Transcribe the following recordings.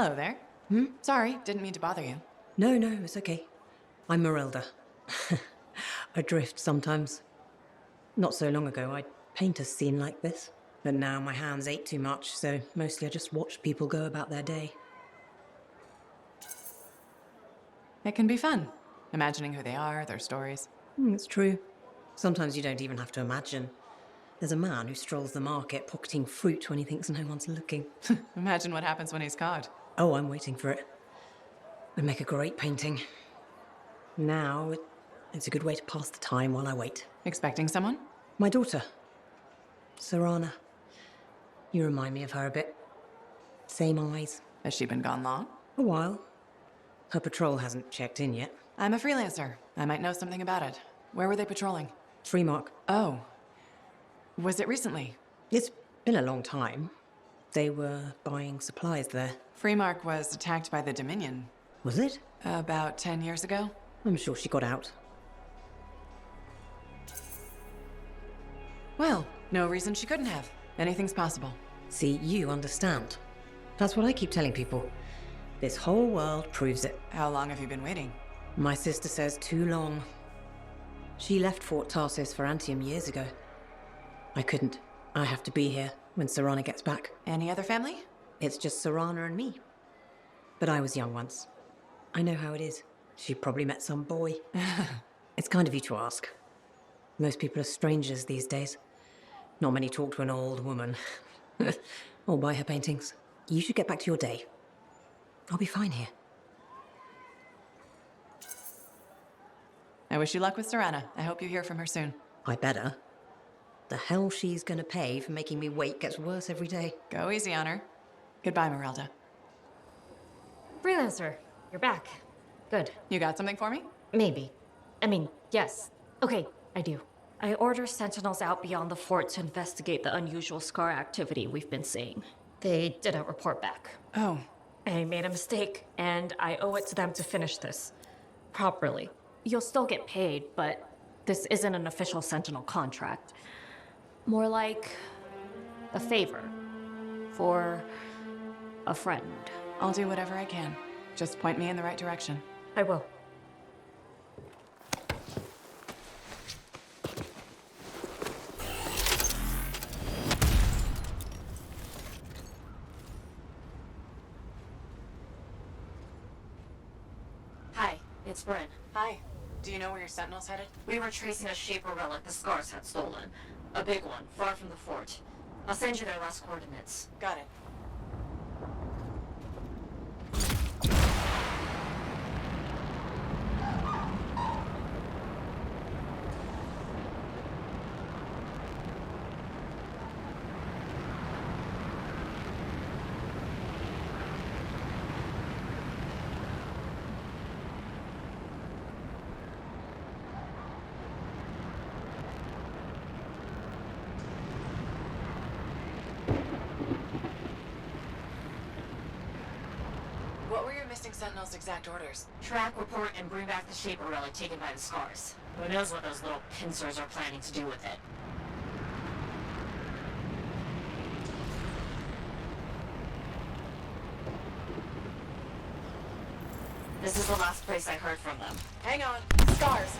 Hello there. Sorry, didn't mean to bother you. No, it's okay. I'm Marilda. I drift sometimes. Not so long ago, I'd paint a scene like this. But now my hands ache too much, so mostly I just watch people go about their day. It can be fun, imagining who they are, their stories. It's true. Sometimes you don't even have to imagine. There's a man who strolls the market pocketing fruit when he thinks no one's looking. Imagine what happens when he's caught. Oh, I'm waiting for it. Would make a great painting. Now, it's a good way to pass the time while I wait. Expecting someone? My daughter, Sarana. You remind me of her a bit. Same eyes. Has she been gone long? A while. Her patrol hasn't checked in yet. I'm a freelancer. I might know something about it. Where were they patrolling? Freemark. Oh. Was it recently? It's been a long time. They were buying supplies there. Freemark was attacked by the Dominion. Was it? About 10 years ago. I'm sure she got out. Well, no reason she couldn't have. Anything's possible. See, you understand. That's what I keep telling people. This whole world proves it. How long have you been waiting? My sister says too long. She left Fort Tarsis for Anthem years ago. I couldn't. I have to be here when Sarana gets back. Any other family? It's just Sarana and me. But I was young once. I know how it is. She probably met some boy. It's kind of you to ask. Most people are strangers these days. Not many talk to an old woman. Or buy her paintings. You should get back to your day. I'll be fine here. I wish you luck with Sarana. I hope you hear from her soon. I better. The hell she's gonna pay for making me wait gets worse every day. Go easy on her. Goodbye, Marilda. Freelancer, you're back. Good. You got something for me? Maybe. I mean, yes. Okay, I do. I order Sentinels out beyond the fort to investigate the unusual scar activity we've been seeing. They didn't report back. Oh. I made a mistake, and I owe it to them to finish this properly. You'll still get paid, but this isn't an official Sentinel contract. More like a favor for a friend. I'll do whatever I can. Just point me in the right direction. I will. Hi, it's Bryn. Hi. Do you know where your Sentinel's headed? We were tracing a shaper relic the Scars had stolen. A big one, far from the fort. I'll send you their last coordinates. Got it. What were your missing Sentinel's exact orders? Track, report, and bring back the shaper relic taken by the Scars. Who knows what those little pincers are planning to do with it? This is the last place I heard from them. Hang on. Scars!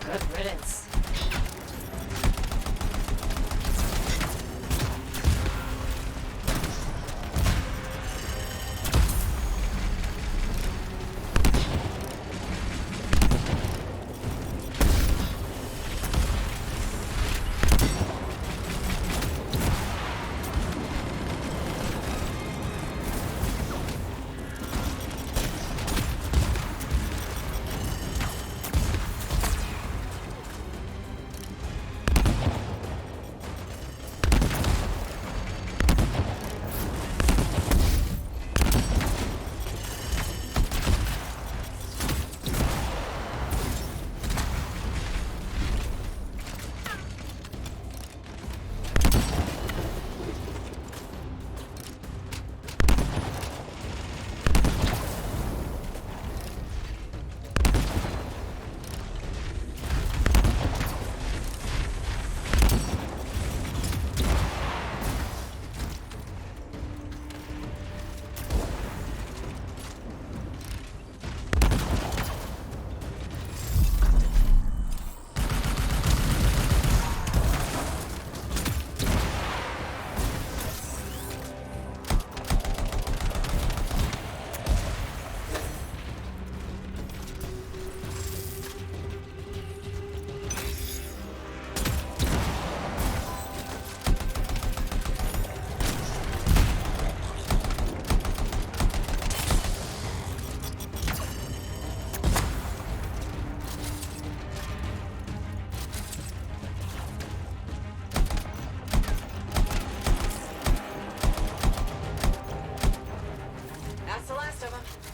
Good riddance.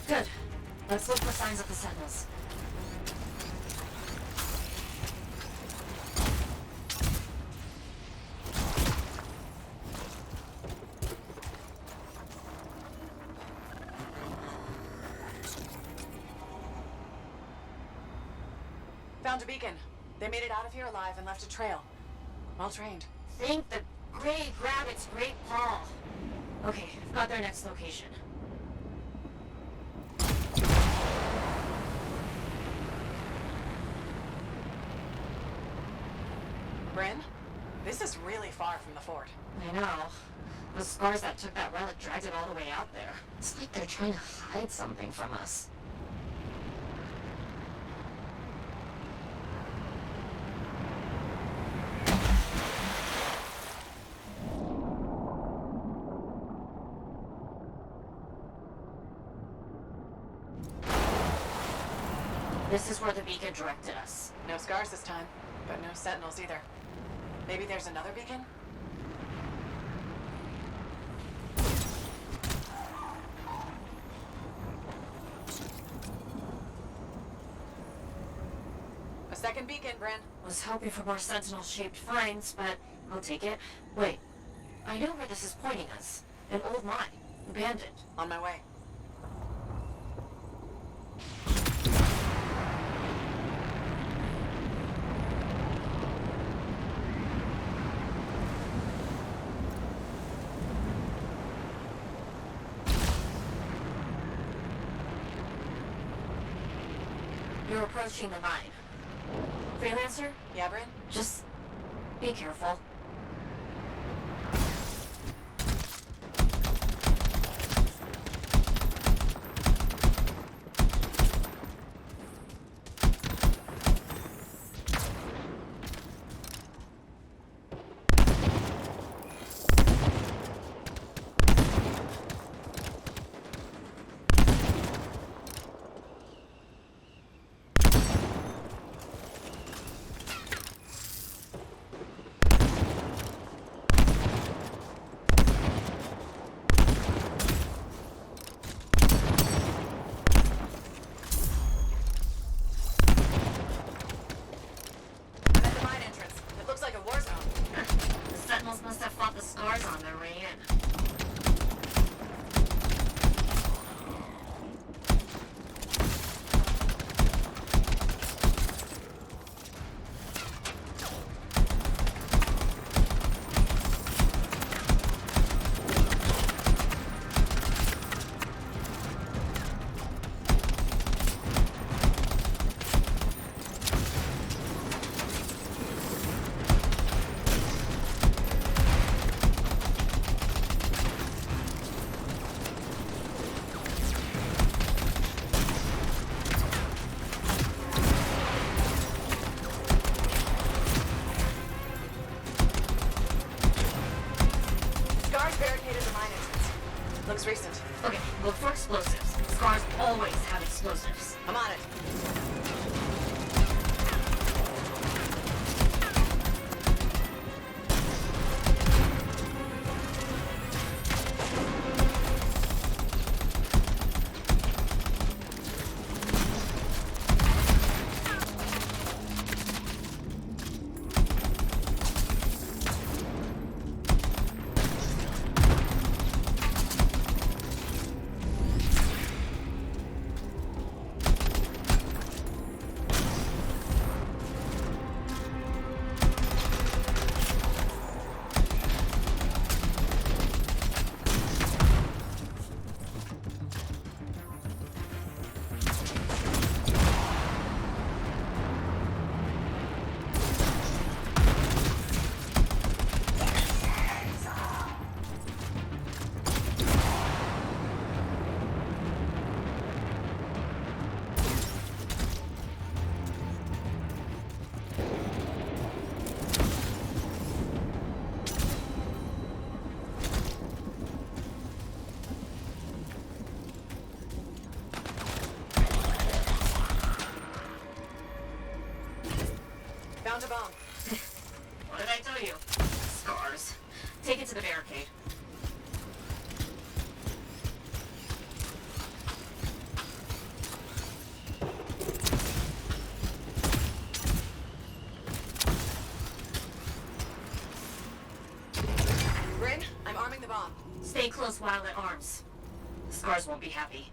Good. Let's look for signs of the Sentinels. Found a beacon. They made it out of here alive and left a trail. Well trained. Think the Grey grabbed its great paw. Okay, I've got their next location. Bryn, this is really far from the fort. I know. The scars that took that relic dragged it all the way out there. It's like they're trying to hide something from us. This is where the beacon directed us. No scars this time, but no sentinels either. Maybe there's another beacon? A second beacon, Bryn. Was hoping for more sentinel-shaped finds, but I'll take it. Wait, I know where this is pointing us. An old mine. Abandoned. On my way. You're approaching the mine. Freelancer? Yeah, Bryn? Just be careful. Found a bomb. What did I tell you? Scars. Take it to the barricade. Bryn, I'm arming the bomb. Stay close while it arms. Scars won't be happy.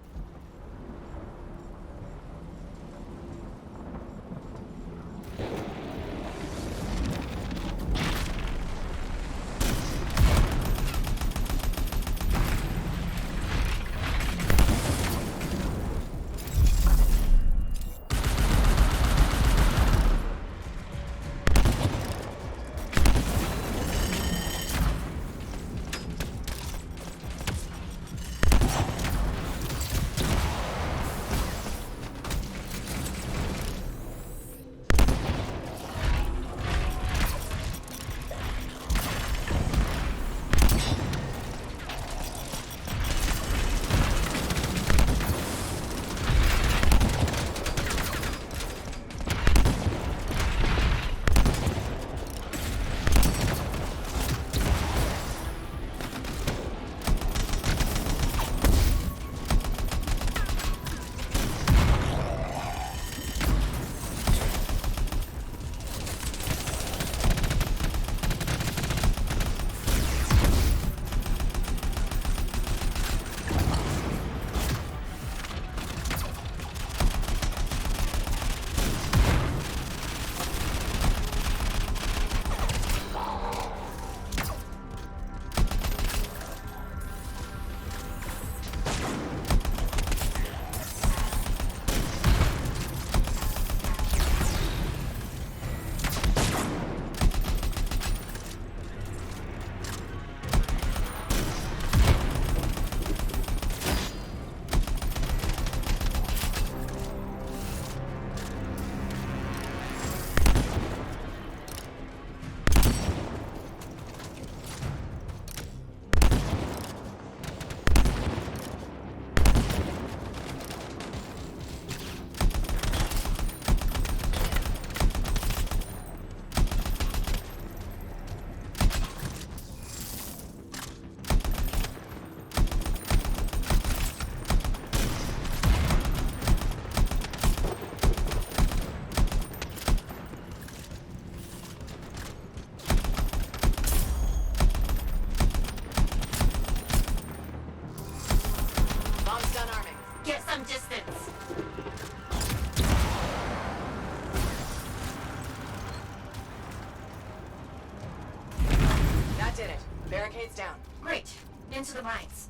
Barricade's down. Great. Into the mines.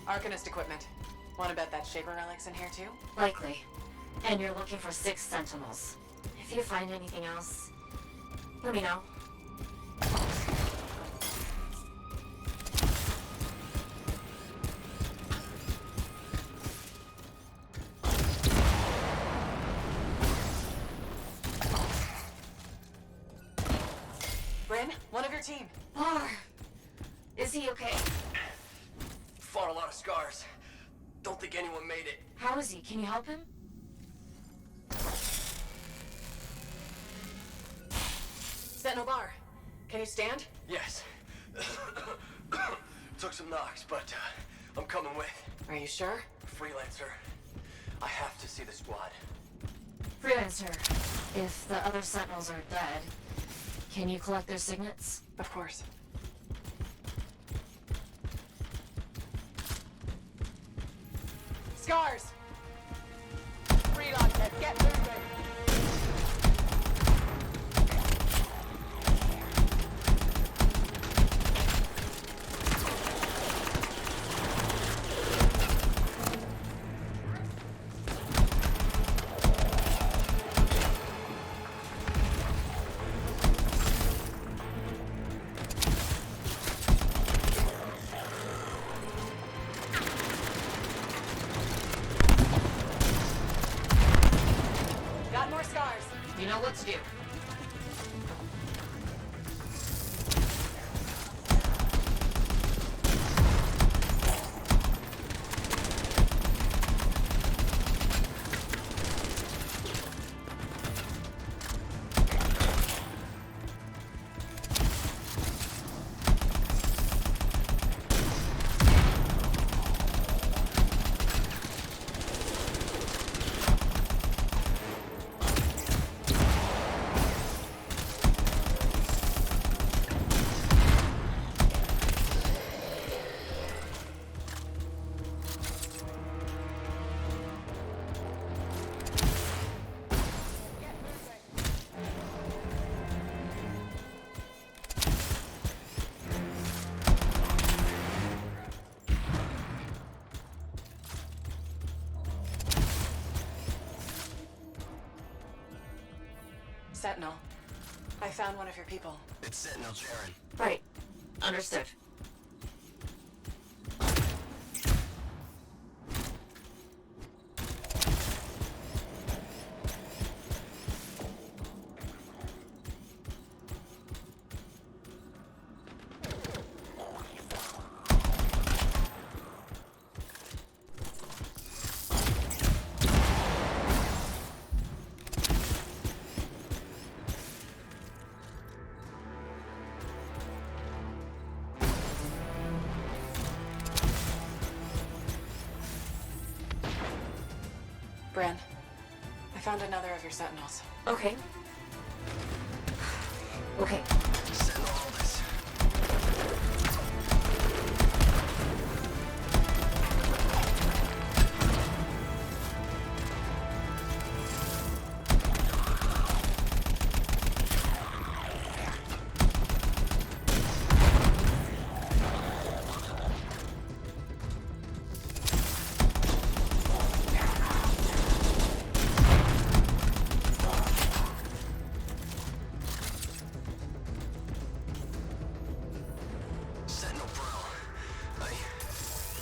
Arcanist equipment. Wanna bet that Shaper relic's in here too? Likely. And you're looking for 6 Sentinels. If you find anything else, let me know. Bryn, one of your team. Bar! Is he okay? Fought a lot of scars. Don't think anyone made it. How is he? Can you help him? Sentinel Bar, can you stand? Yes. Took some knocks, but I'm coming with. Are you sure? Freelancer. I have to see the squad. Freelancer, if the other Sentinels are dead, can you collect their signets? Of course. Scars! Freelancer, get moving! Got more scars. You know what to do. Sentinel. I found one of your people. It's Sentinel Jaren. Right. Understood. Bran, I found another of your Sentinels. Okay. Okay. Send all this. Sentinel Bro.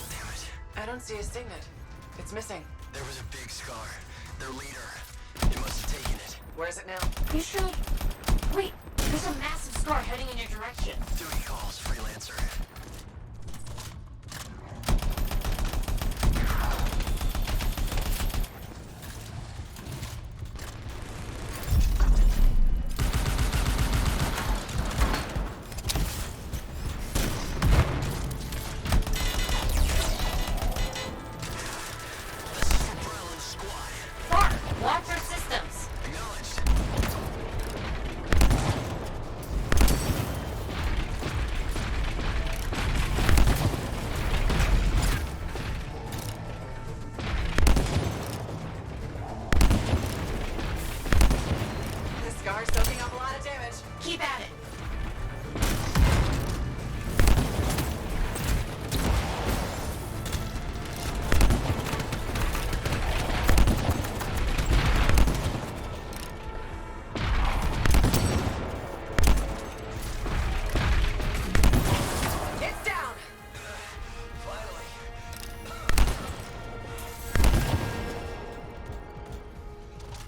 Damn it. I don't see a signet. It's missing. There was a big scar. Their leader. It must have taken it. Where is it now? You should... Wait, there's a massive scar heading in your direction. Duty calls, Freelancer. This is Umbrella Squad. Bart, watch your systems. Acknowledged. This scar's soaking up a lot of damage. Keep at it. It's down! Finally.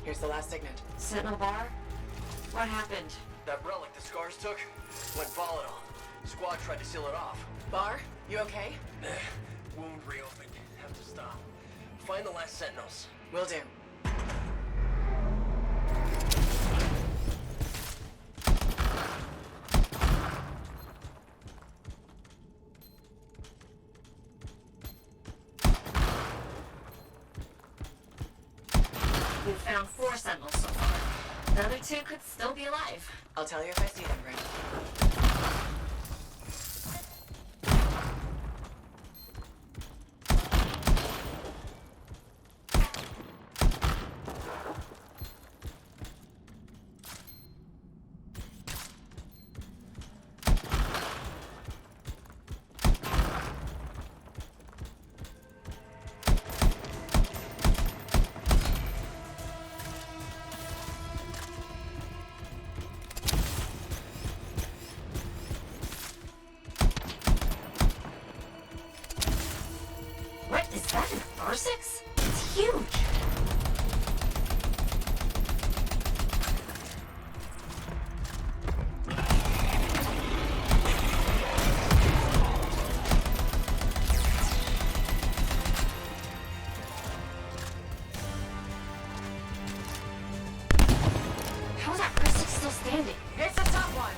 Here's the last signet. Sentinel Bar? What happened? That relic the scars took went volatile. Squad tried to seal it off. Bar, you okay? Wound reopened. Have to stop. Find the last Sentinels. Will do. We've found 4 Sentinels so far. The other 2 could still be alive. I'll tell you if I see them, Bran. What is that in Parsix? It's huge. How is that Parsix still standing? It's the top one!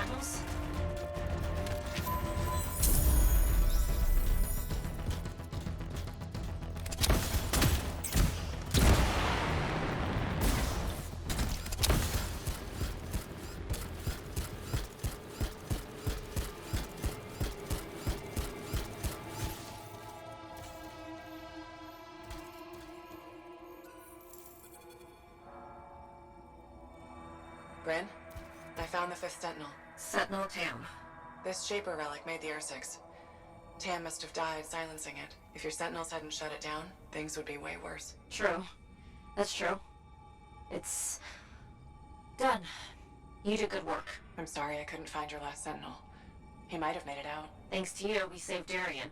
Sentinels? Bryn, I found the 5th Sentinel. Sentinel Tam. This Shaper relic made the Ursics. Tam must have died silencing it. If your Sentinels hadn't shut it down, things would be way worse. True. That's true. It's... done. You did good work. I'm sorry I couldn't find your last Sentinel. He might have made it out. Thanks to you, we saved Darien.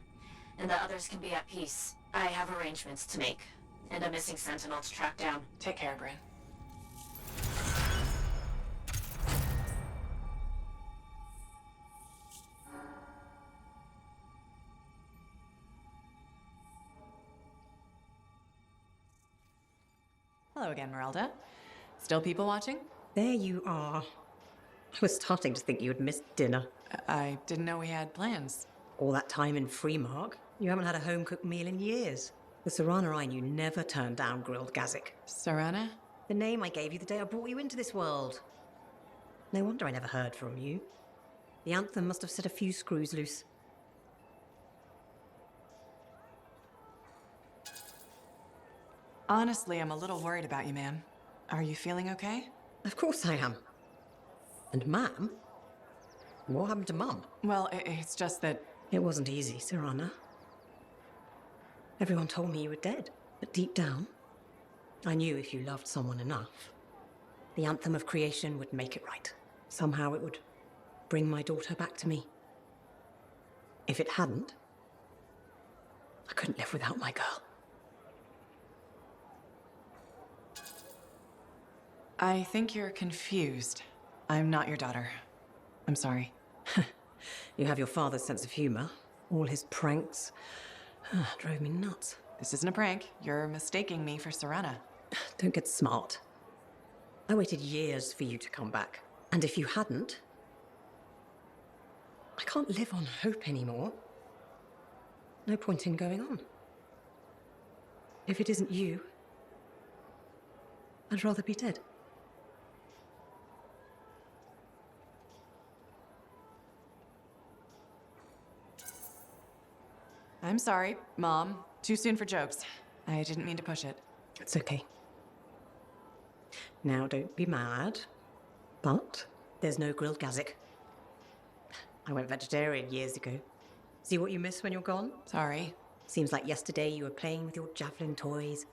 And the others can be at peace. I have arrangements to make. And a missing Sentinel to track down. Take care, Bryn. Hello again, Merelda. Still people watching? There you are. I was starting to think you had missed dinner. I didn't know we had plans. All that time in Freemark, you haven't had a home-cooked meal in years. The Serana I knew never turned down grilled gazik. Serana? The name I gave you the day I brought you into this world. No wonder I never heard from you. The Anthem must have set a few screws loose. Honestly, I'm a little worried about you, ma'am. Are you feeling okay? Of course I am. And Ma'am? What happened to Mum? Well, it's just that... It wasn't easy, Serana. Everyone told me you were dead, but deep down, I knew if you loved someone enough, the Anthem of Creation would make it right. Somehow it would bring my daughter back to me. If it hadn't, I couldn't live without my girl. I think you're confused. I'm not your daughter. I'm sorry. You have your father's sense of humor. All his pranks drove me nuts. This isn't a prank. You're mistaking me for Serana. Don't get smart. I waited years for you to come back. And if you hadn't, I can't live on hope anymore. No point in going on. If it isn't you, I'd rather be dead. I'm sorry, Mom. Too soon for jokes. I didn't mean to push it. It's okay. Now, don't be mad, but there's no grilled gazik. I went vegetarian years ago. See what you miss when you're gone? Sorry. Seems like yesterday you were playing with your javelin toys,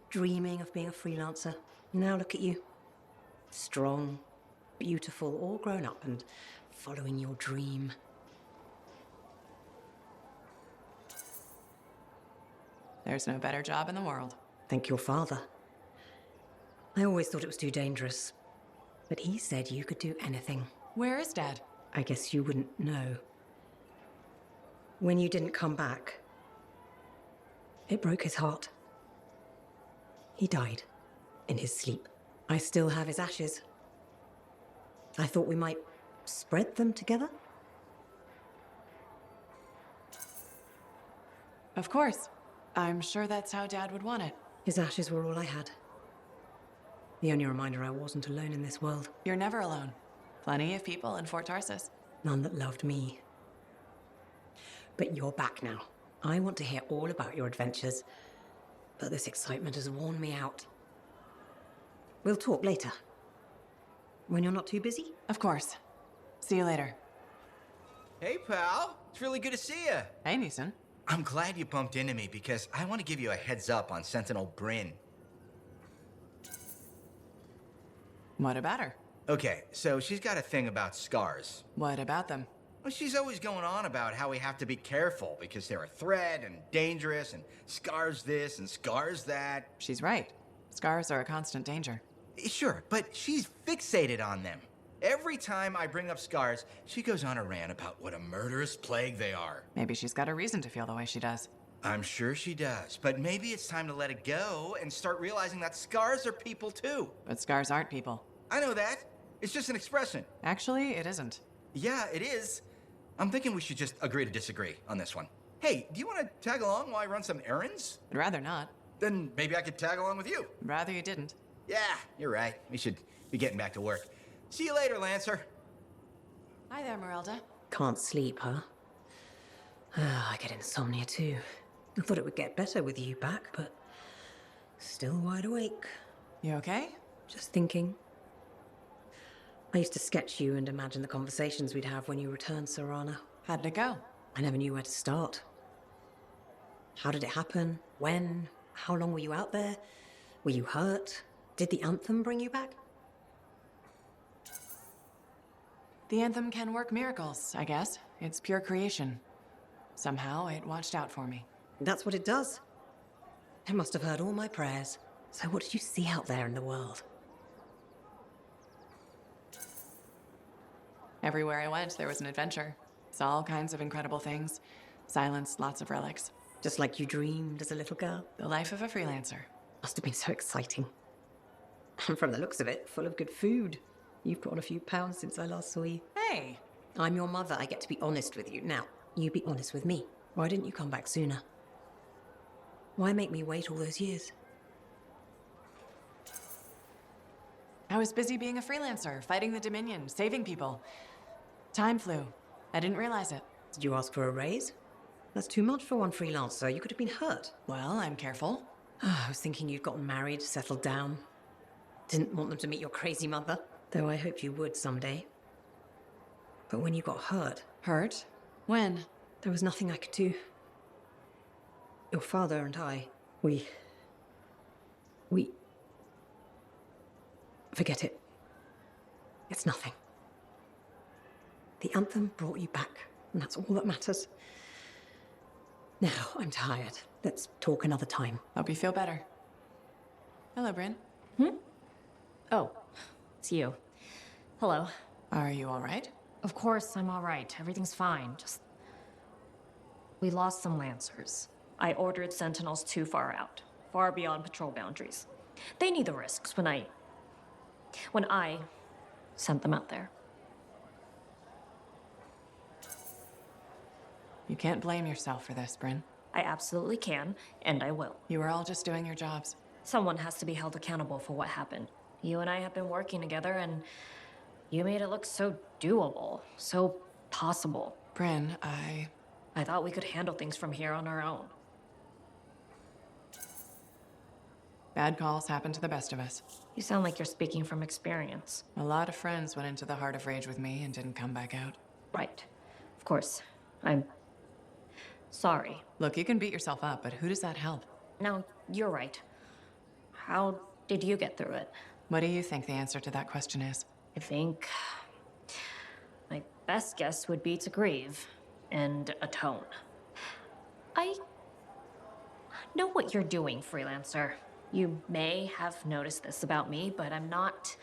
dreaming of being a freelancer. Now look at you. Strong, beautiful, all grown up and following your dream. There's no better job in the world. Thank your father. I always thought it was too dangerous, but he said you could do anything. Where is Dad? I guess you wouldn't know. When you didn't come back, it broke his heart. He died in his sleep. I still have his ashes. I thought we might spread them together. Of course. I'm sure that's how Dad would want it. His ashes were all I had. The only reminder I wasn't alone in this world. You're never alone. Plenty of people in Fort Tarsus. None that loved me. But you're back now. I want to hear all about your adventures, but this excitement has worn me out. We'll talk later. When you're not too busy? Of course. See you later. Hey, pal. It's really good to see you. Hey, Neeson. I'm glad you bumped into me because I want to give you a heads up on Sentinel Bryn. What about her? Okay, so she's got a thing about scars. What about them? Well, she's always going on about how we have to be careful because they're a threat and dangerous and scars this and scars that. She's right. Scars are a constant danger. Sure, but she's fixated on them. Every time I bring up scars, she goes on a rant about what a murderous plague they are. Maybe she's got a reason to feel the way she does. I'm sure she does, but maybe it's time to let it go and start realizing that scars are people too. But scars aren't people. I know that. It's just an expression. Actually, it isn't. Yeah, it is. I'm thinking we should just agree to disagree on this one. Hey, do you want to tag along while I run some errands? I'd rather not. Then maybe I could tag along with you. Rather you didn't. Yeah, you're right. We should be getting back to work. See you later, Lancer. Hi there, Merelda. Can't sleep, huh? I get insomnia too. I thought it would get better with you back, but still wide awake. You okay? Just thinking. I used to sketch you and imagine the conversations we'd have when you returned, Serana. How did it go? I never knew where to start. How did it happen? When? How long were you out there? Were you hurt? Did the Anthem bring you back? The Anthem can work miracles, I guess. It's pure creation. Somehow it watched out for me. That's what it does. It must have heard all my prayers. So what did you see out there in the world? Everywhere I went, there was an adventure. Saw all kinds of incredible things. Silence, lots of relics. Just like you dreamed as a little girl. The life of a freelancer. Must have been so exciting. And from the looks of it, full of good food. You've put on a few pounds since I last saw you. Hey! I'm your mother. I get to be honest with you. Now, you be honest with me. Why didn't you come back sooner? Why make me wait all those years? I was busy being a freelancer, fighting the Dominion, saving people. Time flew. I didn't realize it. Did you ask for a raise? That's too much for one freelancer. You could have been hurt. Well, I'm careful. I was thinking you'd gotten married, settled down. Didn't want them to meet your crazy mother, though I hoped you would someday. But when you got hurt, Hurt? When? there was nothing I could do. Your father and I, we... Forget it. It's nothing. The Anthem brought you back, and that's all that matters. Now, I'm tired. Let's talk another time. Hope you feel better. Hello, Bryn. Oh, it's you. Hello. Are you all right? Of course, I'm all right. Everything's fine. Just... we lost some Lancers. I ordered Sentinels too far out. Far beyond patrol boundaries. They need the risks when I sent them out there. You can't blame yourself for this, Bryn. I absolutely can, and I will. You were all just doing your jobs. Someone has to be held accountable for what happened. You and I have been working together, and you made it look so doable, so possible. Bryn, I thought we could handle things from here on our own. bad calls happen to the best of us. You sound like you're speaking from experience. A lot of friends went into the Heart of Rage with me and didn't come back out. Right. Of course. I'm sorry. Look, you can beat yourself up, but who does that help? No, you're right. How did you get through it? What do you think the answer to that question is? I think my best guess would be to grieve and atone. I know what you're doing, Freelancer. You may have noticed this about me, but I'm not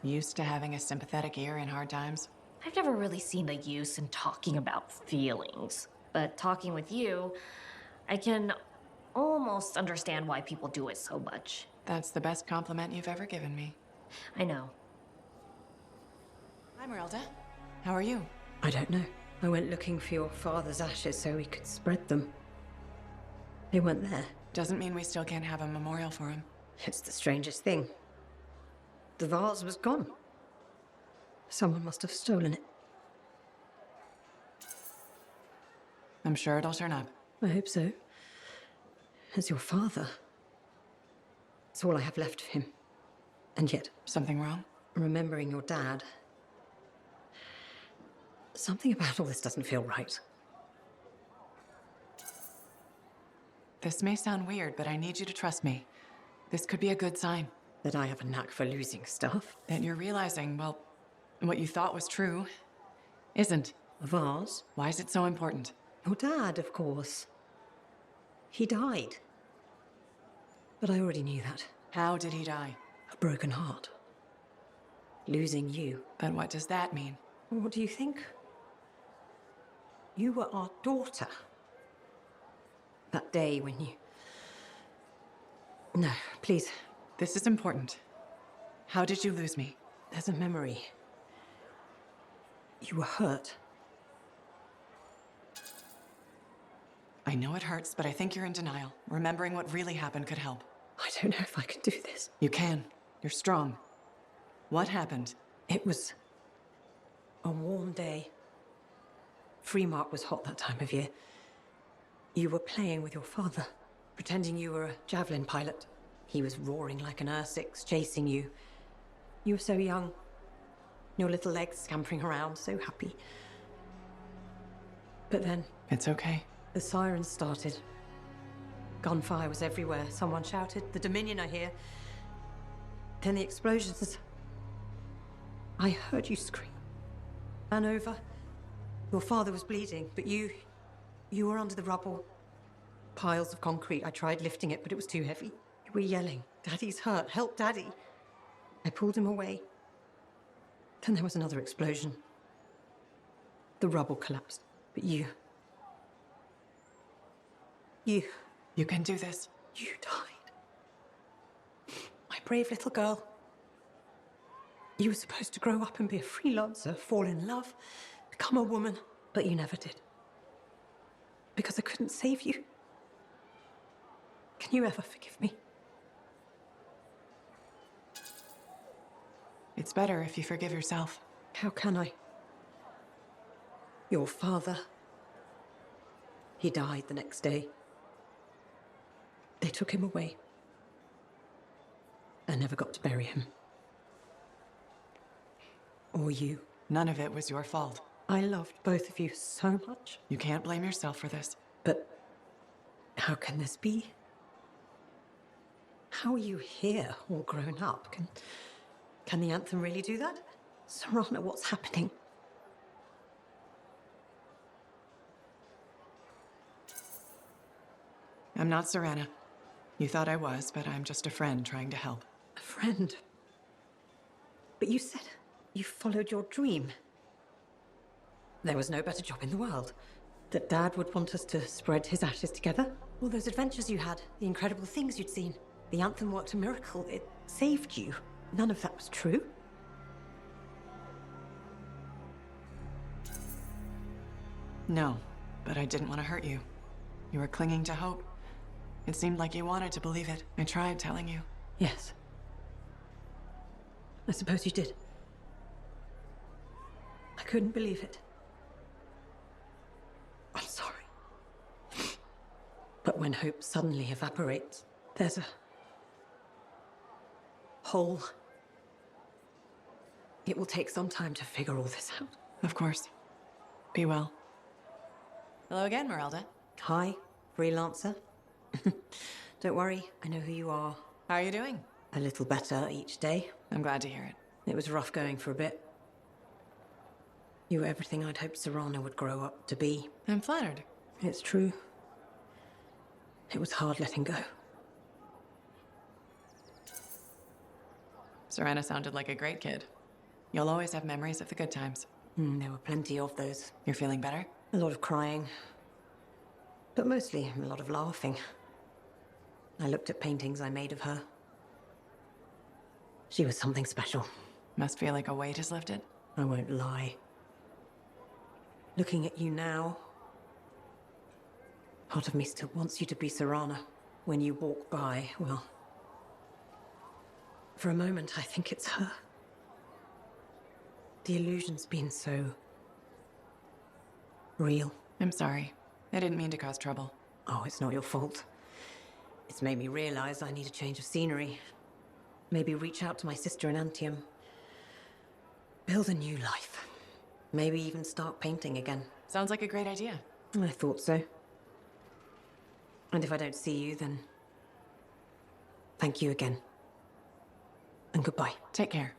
Used to having a sympathetic ear in hard times? I've never really seen the use in talking about feelings. But talking with you, I can almost understand why people do it so much. That's the best compliment you've ever given me. I know. Hi, Merelda. How are you? I don't know. I went looking for your father's ashes so we could spread them. They weren't there. Doesn't mean we still can't have a memorial for him. It's the strangest thing. The vase was gone. Someone must have stolen it. I'm sure it'll turn up. I hope so. As your father. It's all I have left of him. And yet, Something wrong? remembering your dad, something about all this doesn't feel right. This may sound weird, but I need you to trust me. This could be a good sign. That I have a knack for losing stuff. That you're realizing, well, what you thought was true isn't. A vase? Why is it so important? Your dad, of course. He died. But I already knew that. How did he die? A broken heart. Losing you. But what does that mean? What do you think? You were our daughter. That day when you... No, please. This is important. How did you lose me? There's a memory. You were hurt. I know it hurts, but I think you're in denial. Remembering what really happened could help. I don't know if I can do this. You can. You're strong. What happened? It was a warm day. Freemark was hot that time of year. You were playing with your father, pretending you were a javelin pilot. He was roaring like an Ursix, chasing you. You were so young. Your little legs scampering around, so happy. But then... It's okay. The sirens started. Gunfire was everywhere. Someone shouted, "The Dominion are here." Then the explosions. I heard you scream. Ran over. Your father was bleeding, but you were under the rubble. Piles of concrete. I tried lifting it, but it was too heavy. You were yelling, "Daddy's hurt, help Daddy." I pulled him away. Then there was another explosion. The rubble collapsed, but you... You can do this. You died. My brave little girl. You were supposed to grow up and be a freelancer, fall in love, become a woman, but you never did. Because I couldn't save you. Can you ever forgive me? It's better if you forgive yourself. How can I? Your father. He died the next day. They took him away. I never got to bury him. Or you. None of it was your fault. I loved both of you so much. You can't blame yourself for this. But how can this be? How are you here, all grown up? Can the Anthem really do that? Serana, what's happening? I'm not Serana. You thought I was, but I'm just a friend trying to help. A friend? But you said you followed your dream. There was no better job in the world. That Dad would want us to spread his ashes together. All those adventures you had, the incredible things you'd seen. The Anthem worked a miracle. It saved you. None of that was true. No, but I didn't want to hurt you. You were clinging to hope. It seemed like you wanted to believe it. I tried telling you. Yes. I suppose you did. I couldn't believe it. I'm sorry. But when hope suddenly evaporates, there's a hole. It will take some time to figure all this out. Of course. Be well. Hello again, Merelda. Hi, Freelancer. Don't worry, I know who you are. How are you doing? A little better each day. I'm glad to hear it. It was rough going for a bit. You were everything I'd hoped Serana would grow up to be. I'm flattered. It's true. It was hard letting go. Serana sounded like a great kid. You'll always have memories of the good times. There were plenty of those. You're feeling better? A lot of crying. But mostly a lot of laughing. I looked at paintings I made of her. She was something special. Must feel like a weight is lifted. I won't lie. Looking at you now, part of me still wants you to be Serana. When you walk by, well, for a moment I think it's her. The illusion's been so real. I'm sorry. I didn't mean to cause trouble. Oh, it's not your fault. It's made me realize I need a change of scenery. Maybe reach out to my sister in Anthem. Build a new life. Maybe even start painting again. Sounds like a great idea. I thought so. And if I don't see you, then thank you again. And goodbye. Take care.